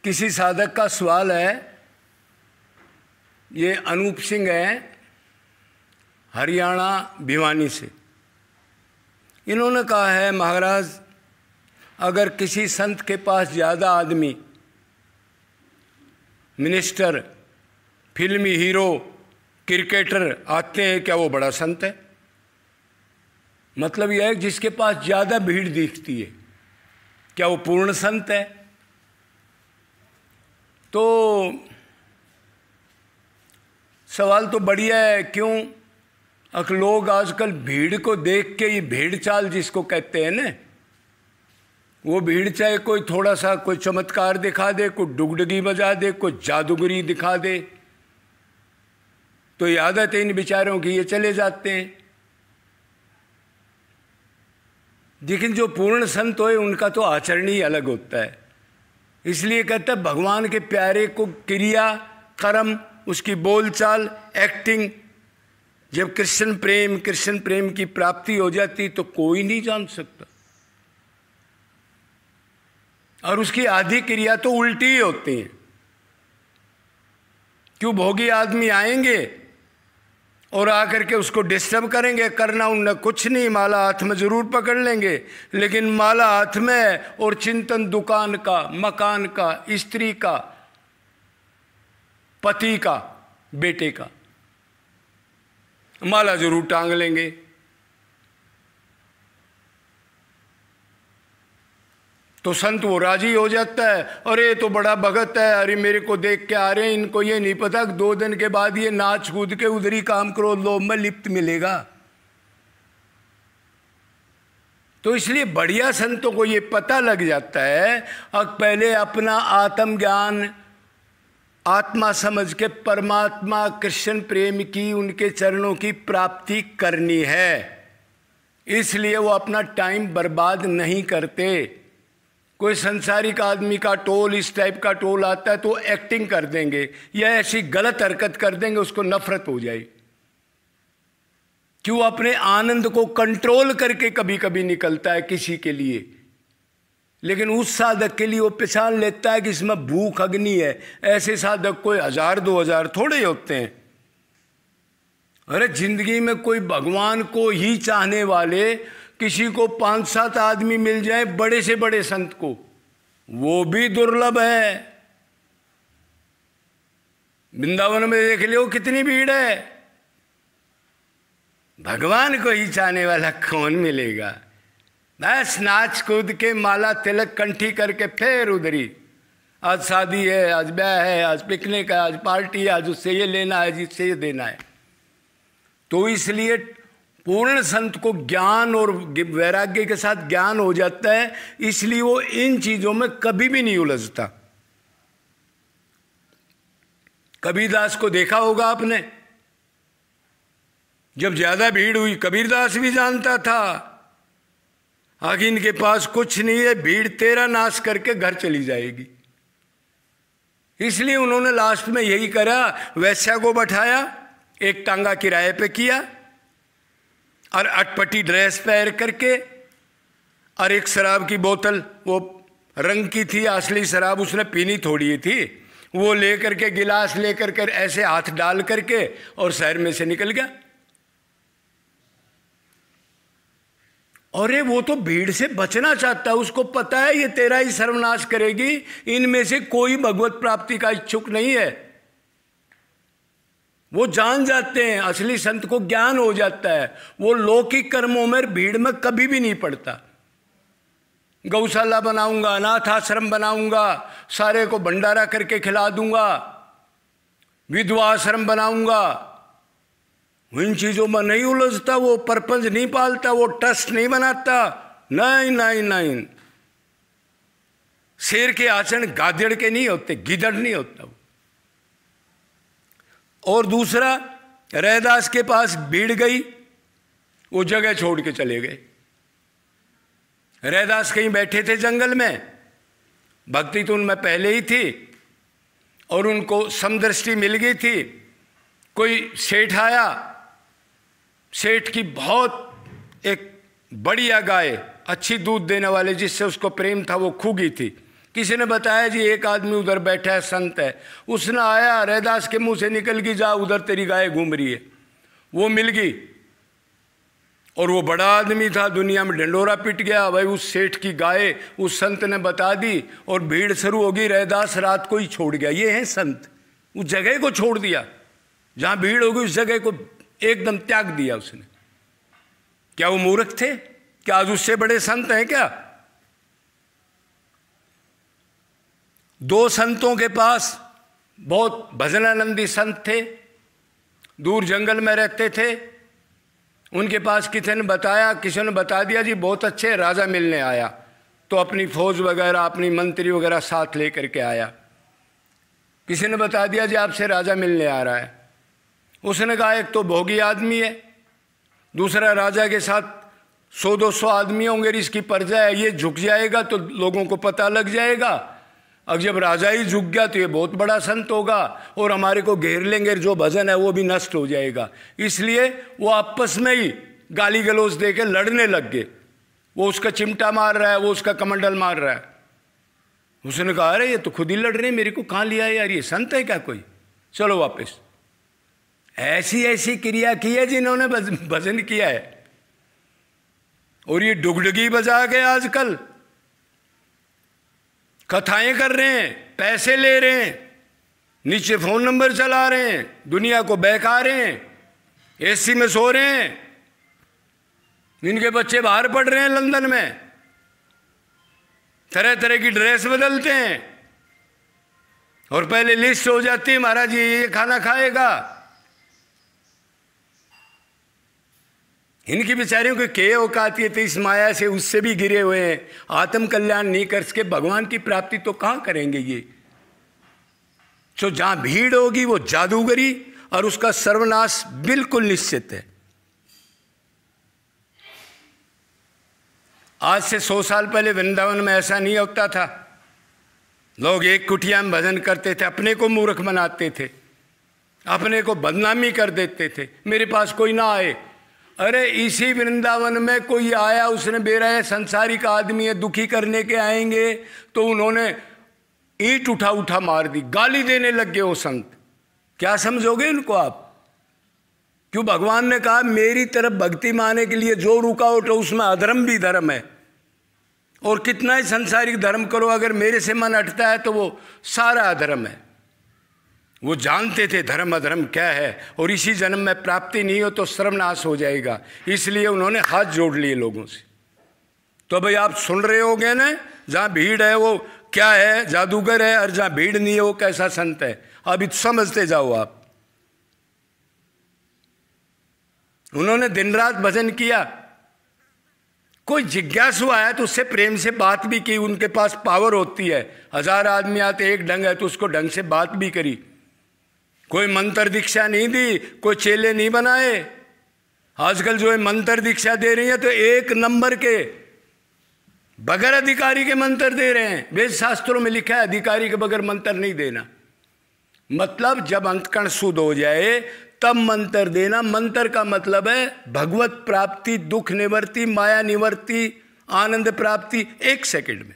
किसी साधक का सवाल है, ये अनूप सिंह है हरियाणा भिवानी से। इन्होंने कहा है, महाराज अगर किसी संत के पास ज़्यादा आदमी, मिनिस्टर, फिल्मी हीरो, क्रिकेटर आते हैं, क्या वो बड़ा संत है? मतलब यह है जिसके पास ज़्यादा भीड़ दिखती है, क्या वो पूर्ण संत है? तो सवाल तो बढ़िया है, क्यों? लोग आजकल भीड़ को देख के, ये भीड़ चाल जिसको कहते हैं ना, वो भीड़ चाहे कोई थोड़ा सा कोई चमत्कार दिखा दे, कोई डुगडुगी बजा दे, कोई जादूगरी दिखा दे, तो ये आदत है इन बेचारों की, ये चले जाते हैं। लेकिन जो पूर्ण संत होए उनका तो आचरण ही अलग होता है। इसलिए कहता है भगवान के प्यारे को क्रिया, कर्म, उसकी बोलचाल, एक्टिंग, जब कृष्ण प्रेम की प्राप्ति हो जाती तो कोई नहीं जान सकता। और उसकी आधी क्रिया तो उल्टी ही होती है। क्यों? भोगी आदमी आएंगे और आकर के उसको डिस्टर्ब करेंगे, करना उनने कुछ नहीं, माला हाथ में जरूर पकड़ लेंगे, लेकिन माला हाथ में और चिंतन दुकान का, मकान का, स्त्री का, पति का, बेटे का। माला जरूर टांग लेंगे। तो संत वो राजी हो जाता है, अरे तो बड़ा भगत है, अरे मेरे को देख के आ रहे हैं, इनको ये नहीं पता कि 2 दिन के बाद ये नाच कूद के उधर ही काम करो, लोभ में लिप्त मिलेगा। तो इसलिए बढ़िया संतों को ये पता लग जाता है, अब पहले अपना आत्मज्ञान, आत्मा समझ के परमात्मा कृष्ण प्रेम की, उनके चरणों की प्राप्ति करनी है। इसलिए वो अपना टाइम बर्बाद नहीं करते। कोई संसारिक आदमी का टोल, इस टाइप का टोल आता है तो एक्टिंग कर देंगे या ऐसी गलत हरकत कर देंगे, उसको नफरत हो जाए। क्यों? अपने आनंद को कंट्रोल करके कभी कभी निकलता है किसी के लिए, लेकिन उस साधक के लिए वो पहचान लेता है कि इसमें भूख अग्नि है। ऐसे साधक कोई 1000-2000 थोड़े होते हैं। अरे जिंदगी में कोई भगवान को ही चाहने वाले किसी को 5-7 आदमी मिल जाए, बड़े से बड़े संत को, वो भी दुर्लभ है। वृंदावन में देख लियो कितनी भीड़ है, भगवान को ही चाहने वाला कौन मिलेगा? बस नाच कूद के, माला तिलक कंठी करके फिर उधरी, आज शादी है, आज ब्याह है, आज पिकनिक है, आज पार्टी है, आज उससे ये लेना है, जिससे ये देना है। तो इसलिए पूर्ण संत को ज्ञान और वैराग्य के साथ ज्ञान हो जाता है, इसलिए वो इन चीजों में कभी भी नहीं उलझता। कबीरदास को देखा होगा आपने, जब ज्यादा भीड़ हुई, कबीरदास भी जानता था आगे इनके पास कुछ नहीं है, भीड़ तेरा नाश करके घर चली जाएगी। इसलिए उन्होंने लास्ट में यही करा, वैश्या को बैठाया, एक टांगा किराए पे किया और अटपटी ड्रेस पहन करके, और एक शराब की बोतल, वो रंग की थी, असली शराब उसने पीनी थोड़ी थी, वो लेकर के, गिलास लेकर के ऐसे हाथ डाल करके और शहर में से निकल गया। अरे वो तो भीड़ से बचना चाहता है, उसको पता है ये तेरा ही सर्वनाश करेगी, इनमें से कोई भगवत प्राप्ति का इच्छुक नहीं है। वो जान जाते हैं, असली संत को ज्ञान हो जाता है, वो लौकिक कर्मों में, भीड़ में कभी भी नहीं पड़ता। गौशाला बनाऊंगा, अनाथ आश्रम बनाऊंगा, सारे को भंडारा करके खिला दूंगा, विधवा आश्रम बनाऊंगा, इन चीजों में नहीं उलझता, वो परपंच नहीं पालता, वो ट्रस्ट नहीं बनाता, नहीं नहीं नहीं। शेर के आचरण गादड़ के नहीं होते, गिदड़ नहीं होता वो। और दूसरा, रैदास के पास भीड़ गई, वो जगह छोड़ के चले गए। रैदास कहीं बैठे थे जंगल में, भक्ति तो उनमें पहले ही थी और उनको समदृष्टि मिल गई थी। कोई सेठ आया, सेठ की बहुत एक बढ़िया गाय, अच्छी दूध देने वाले, जिससे उसको प्रेम था, वो खू गई थी, किसी ने बताया जी एक आदमी उधर बैठा है, संत है, उसने आया, रैदास के मुंह से निकल गई, जा उधर तेरी गाय घूम रही है। वो मिल गई और वो बड़ा आदमी था, दुनिया में ढंडोरा पिट गया भाई। उस सेठ की गाय उस संत ने बता दी और भीड़ शुरू होगी। रैदास रात को ही छोड़ गया। ये है संत, उस जगह को छोड़ दिया जहां भीड़ होगी, उस जगह को एकदम त्याग दिया उसने। क्या वो मूर्ख थे? क्या आज उससे बड़े संत हैं क्या? दो संतों के पास, बहुत भजनानंदी संत थे, दूर जंगल में रहते थे। उनके पास किसी ने बता दिया जी बहुत अच्छे राजा मिलने आया, तो अपनी फौज वगैरह, अपनी मंत्री वगैरह साथ लेकर के आया। किसी ने बता दिया जी आपसे राजा मिलने आ रहा है। उसने कहा एक तो भोगी आदमी है, दूसरा राजा के साथ 100-200 आदमी होंगे, इसकी प्रजा है, ये झुक जाएगा तो लोगों को पता लग जाएगा। अब जब राजा ही झुक गया तो ये बहुत बड़ा संत होगा और हमारे को घेर लेंगे, जो भजन है वो भी नष्ट हो जाएगा। इसलिए वो आपस में ही गाली गलौज दे के लड़ने लग गए। वो उसका चिमटा मार रहा है, वो उसका कमंडल मार रहा है। उसने कहा अरे ये तो खुद ही लड़ रहे हैं, मेरे को कहाँ लिया है यार, ये संत है क्या कोई, चलो वापस। ऐसी ऐसी क्रिया की है जिन्होंने भजन किया है। और ये डुगडुगी बजा के आजकल कथाएं कर रहे हैं, पैसे ले रहे हैं, नीचे फोन नंबर चला रहे हैं, दुनिया को बहका रहे हैं, एसी में सो रहे हैं, इनके बच्चे बाहर पढ़ रहे हैं लंदन में, तरह तरह की ड्रेस बदलते हैं और पहले लिस्ट हो जाती है महाराज ये खाना खाएगा। इनकी बेचारियों को क्या औकात है, तो इस माया से उससे भी गिरे हुए हैं। आत्म कल्याण नहीं कर सके, भगवान की प्राप्ति तो कहां करेंगे ये। तो जहां भीड़ होगी वो जादूगरी और उसका सर्वनाश बिल्कुल निश्चित है। आज से 100 साल पहले वृंदावन में ऐसा नहीं होता था। लोग एक कुटिया में भजन करते थे, अपने को मूर्ख बनाते थे, अपने को बदनामी कर देते थे, मेरे पास कोई ना आए। अरे इसी वृंदावन में कोई आया, उसने बेरा है संसारिक आदमी है, दुखी करने के आएंगे, तो उन्होंने ईंट उठा उठा मार दी, गाली देने लग गए वो संत। क्या समझोगे इनको आप? क्यों? भगवान ने कहा मेरी तरफ भक्ति माने के लिए जो रुका उठो उसमें अधर्म भी धर्म है। और कितना ही संसारिक धर्म करो, अगर मेरे से मन हटता है तो वो सारा अधर्म है। वो जानते थे धर्म अधर्म क्या है, और इसी जन्म में प्राप्ति नहीं हो तो सर्वनाश हो जाएगा। इसलिए उन्होंने हाथ जोड़ लिए लोगों से। तो भाई आप सुन रहे होंगे ना, जहाँ भीड़ है वो क्या है, जादूगर है, और जहाँ भीड़ नहीं है वो कैसा संत है। अभी समझते जाओ आप। उन्होंने दिन रात भजन किया। कोई जिज्ञासु आया तो उससे प्रेम से बात भी की, उनके पास पावर होती है। 1000 आदमी आते, एक ढंग है तो उसको ढंग से बात भी करी। कोई मंत्र दीक्षा नहीं दी, कोई चेले नहीं बनाए। आजकल जो है मंत्र दीक्षा दे रही है तो एक नंबर के बगैर अधिकारी के मंत्र दे रहे हैं। वेद शास्त्रों में लिखा है अधिकारी के बगैर मंत्र नहीं देना। मतलब जब अंतकण शुद्ध हो जाए तब मंत्र देना। मंत्र का मतलब है भगवत प्राप्ति, दुख निवृत्ति, माया निवृत्ति, आनंद प्राप्ति 1 सेकंड में।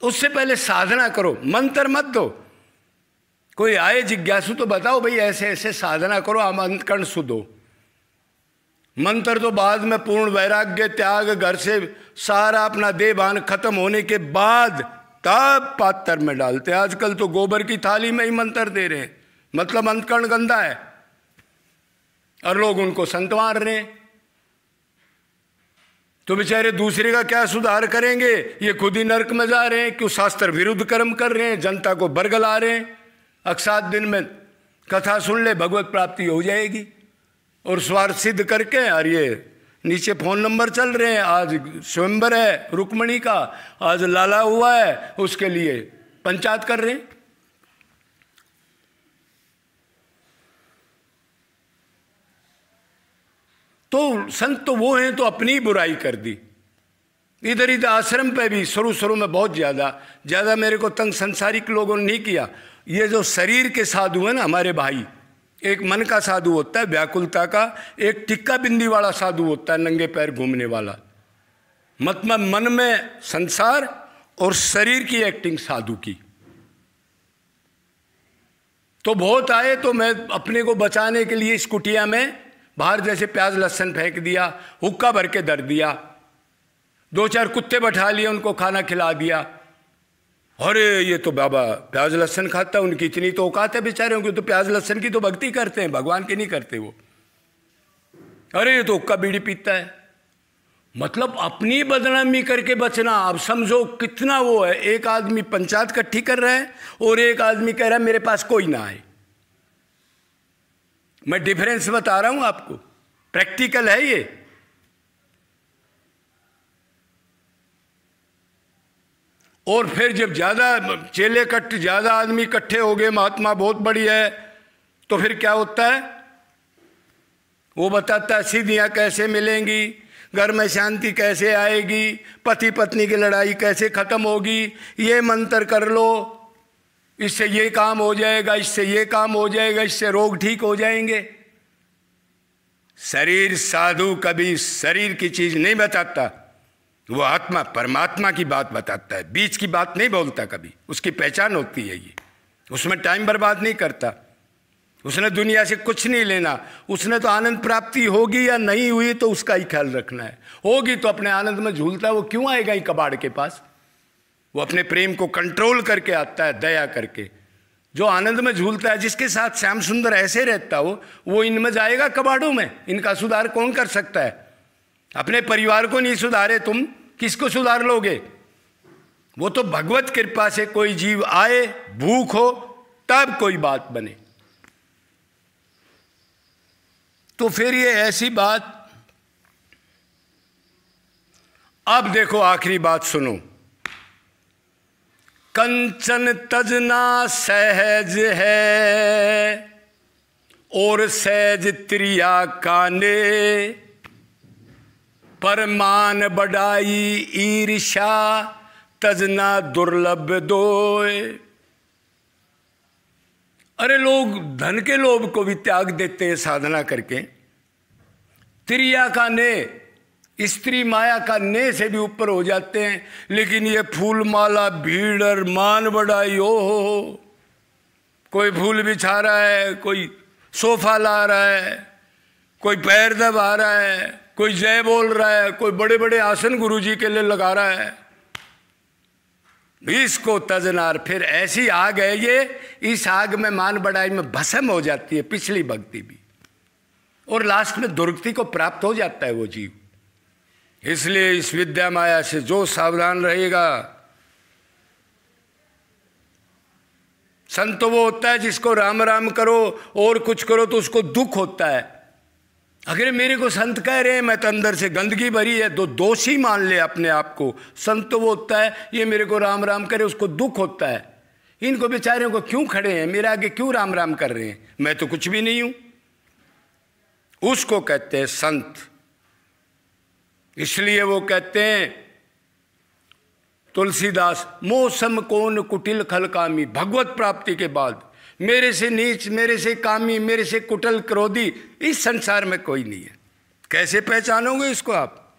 उससे पहले साधना करो, मंत्र मत दो। कोई आए जिज्ञासु तो बताओ भाई ऐसे ऐसे साधना करो, हम अंतकण शुद्ध हो। मंत्र तो बाद में पूर्ण वैराग्य, त्याग, घर से सारा अपना देह भान खत्म होने के बाद तब पात्र में डालते हैं। आजकल तो गोबर की थाली में ही मंत्र दे रहे हैं, मतलब अंतकण गंदा है और लोग उनको संतवार रहे हैं। तो बेचारे दूसरे का क्या सुधार करेंगे, ये खुद ही नरक में जा रहे हैं। क्यों? शास्त्र विरुद्ध कर्म कर रहे हैं, जनता को बरगला रहे हैं। अक्षात दिन में कथा सुन ले, भगवत प्राप्ति हो जाएगी। और स्वार्थ सिद्ध करके, और ये नीचे फोन नंबर चल रहे हैं। आज स्वयंवर है रुक्मणी का, आज लाला हुआ है, उसके लिए पंचायत कर रहे हैं। तो संत तो वो हैं तो अपनी बुराई कर दी। इधर इधर आश्रम पे भी शुरू में बहुत ज़्यादा मेरे को तंग संसारिक लोगों ने नहीं किया। ये जो शरीर के साधु हैं ना हमारे भाई, एक मन का साधु होता है व्याकुलता का, एक टिक्का बिंदी वाला साधु होता है नंगे पैर घूमने वाला। मतलब मन में संसार और शरीर की एक्टिंग साधु की। तो बहुत आए तो मैं अपने को बचाने के लिए इस कुटिया में बाहर जैसे प्याज लहसुन फेंक दिया, हुक्का भर के धर दिया, 2-4 कुत्ते बैठा लिए, उनको खाना खिला दिया। अरे ये तो बाबा प्याज लहसुन खाता है, उनकी इतनी तो औकात है बेचारे की, तो प्याज लहसुन की तो भक्ति करते हैं, भगवान की नहीं करते वो। अरे ये तो हुक्का बीड़ी पीता है। मतलब अपनी बदनामी करके बचना। अब समझो कितना वो है, एक आदमी पंचायत इकट्ठी कर रहा है और एक आदमी कह रहा है मेरे पास कोई ना आए। मैं डिफरेंस बता रहा हूं आपको, प्रैक्टिकल है ये। और फिर जब ज्यादा चेले ज्यादा आदमी इकट्ठे हो गए, महात्मा बहुत बड़ी है, तो फिर क्या होता है, वो बताता है सिद्धियां कैसे मिलेंगी, घर में शांति कैसे आएगी, पति पत्नी की लड़ाई कैसे खत्म होगी, ये मंत्र कर लो, इससे ये काम हो जाएगा, इससे ये काम हो जाएगा, इससे रोग ठीक हो जाएंगे। शरीर साधु कभी शरीर की चीज नहीं बताता, वो आत्मा परमात्मा की बात बताता है, बीच की बात नहीं बोलता कभी। उसकी पहचान होती है ये, उसमें टाइम बर्बाद नहीं करता, उसने दुनिया से कुछ नहीं लेना। उसने तो आनंद प्राप्ति होगी या नहीं हुई तो उसका ही ख्याल रखना है। होगी तो अपने आनंद में झूलता है, वो क्यों आएगा ही कबाड़ के पास। वो अपने प्रेम को कंट्रोल करके आता है, दया करके। जो आनंद में झूलता है, जिसके साथ श्याम सुंदर ऐसे रहता हो, वो इनमें जाएगा कबाड़ों में। इनका सुधार कौन कर सकता है? अपने परिवार को नहीं सुधारे तुम, किसको सुधार लोगे? वो तो भगवत कृपा से कोई जीव आए, भूख हो, तब कोई बात बने। तो फिर ये ऐसी बात। अब देखो आखिरी बात सुनो। कंचन तजना सहज है और सहज त्रिया काने, परमान बढ़ाई ईर्षा तजना दुर्लभ दोय। अरे लोग धन के लोभ को भी त्याग देते हैं साधना करके। त्रिया का ने, स्त्री माया का ने से भी ऊपर हो जाते हैं। लेकिन ये फूल माला भीड़ और मान बढ़ाई, हो कोई फूल बिछा रहा है, कोई सोफा ला रहा है, कोई पैर दबा रहा है, कोई जय बोल रहा है, कोई बड़े बड़े आसन गुरुजी के लिए लगा रहा है। इसको तजनार, फिर ऐसी आग है ये, इस आग में मान बढ़ाई में भस्म हो जाती है पिछली भक्ति भी, और लास्ट में दुर्गति को प्राप्त हो जाता है वो जीव। इसलिए इस विद्या माया से जो सावधान रहेगा, संत वो होता है जिसको राम राम करो और कुछ करो तो उसको दुख होता है। अगर मेरे को संत कह रहे हैं, मैं तो अंदर से गंदगी भरी है, तो दोषी मान ले अपने आप को। संत वो होता है ये मेरे को राम राम करे, उसको दुख होता है। इनको बेचारों को क्यों खड़े हैं, मेरे आगे क्यों राम राम कर रहे हैं, मैं तो कुछ भी नहीं हूं। उसको कहते हैं संत। इसलिए वो कहते हैं तुलसीदास, मौसम कौन कुटिल खल कामी। भगवत प्राप्ति के बाद मेरे से नीच, मेरे से कामी, मेरे से कुटिल क्रोधी इस संसार में कोई नहीं है। कैसे पहचानोगे इसको आप?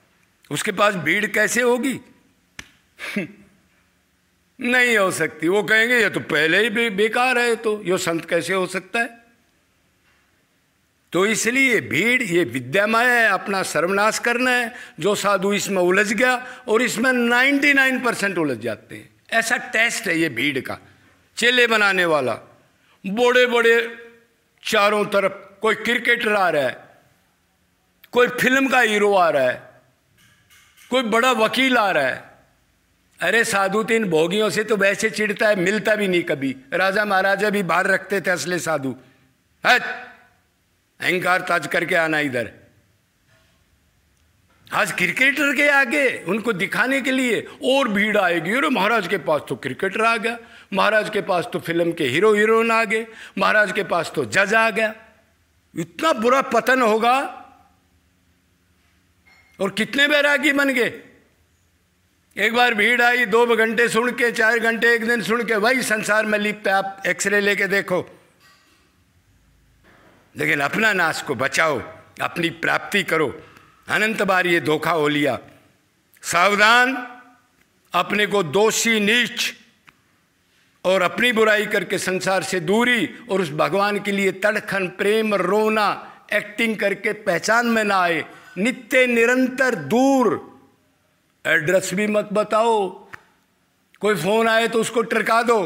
उसके पास भीड़ कैसे होगी? नहीं हो सकती। वो कहेंगे ये तो पहले ही बेकार है, तो ये संत कैसे हो सकता है? तो इसलिए भीड़ ये विद्यामय है, अपना सर्वनाश करना है। जो साधु इसमें उलझ गया, और इसमें 99% उलझ जाते हैं। ऐसा टेस्ट है ये भीड़ का, चेले बनाने वाला। बड़े बड़े चारों तरफ, कोई क्रिकेटर आ रहा है, कोई फिल्म का हीरो आ रहा है, कोई बड़ा वकील आ रहा है। अरे साधु तीन भोगियों से तो वैसे चिढ़ता है, मिलता भी नहीं कभी। राजा महाराजा भी बाहर रखते थे असली साधु। है अहंकार ताज करके आना इधर। आज क्रिकेटर के आगे उनको दिखाने के लिए और भीड़ आएगी। अरे महाराज के पास तो क्रिकेटर आ गया, महाराज के पास तो फिल्म के हीरो हीरोइन आ गए, महाराज के पास तो जज आ गया। इतना बुरा पतन होगा। और कितने बैरागी बन गए। एक बार भीड़ आई, 2 घंटे सुन के, 4 घंटे एक दिन सुन के, वही संसार में लिप्त है। आप एक्सरे लेके देखो। लेकिन अपना नाश को बचाओ, अपनी प्राप्ति करो। अनंत बार ये धोखा हो लिया। सावधान, अपने को दोषी नीच और अपनी बुराई करके संसार से दूरी, और उस भगवान के लिए तड़खन प्रेम रोना एक्टिंग करके पहचान में ना आए, नित्य निरंतर दूर। एड्रेस भी मत बताओ, कोई फोन आए तो उसको टरका दो,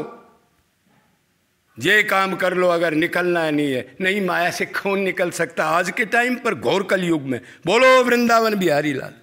ये काम कर लो अगर निकलना नहीं है। नहीं, माया से कौन निकल सकता आज के टाइम पर, घोर कलयुग में। बोलो वृंदावन बिहारी लाल।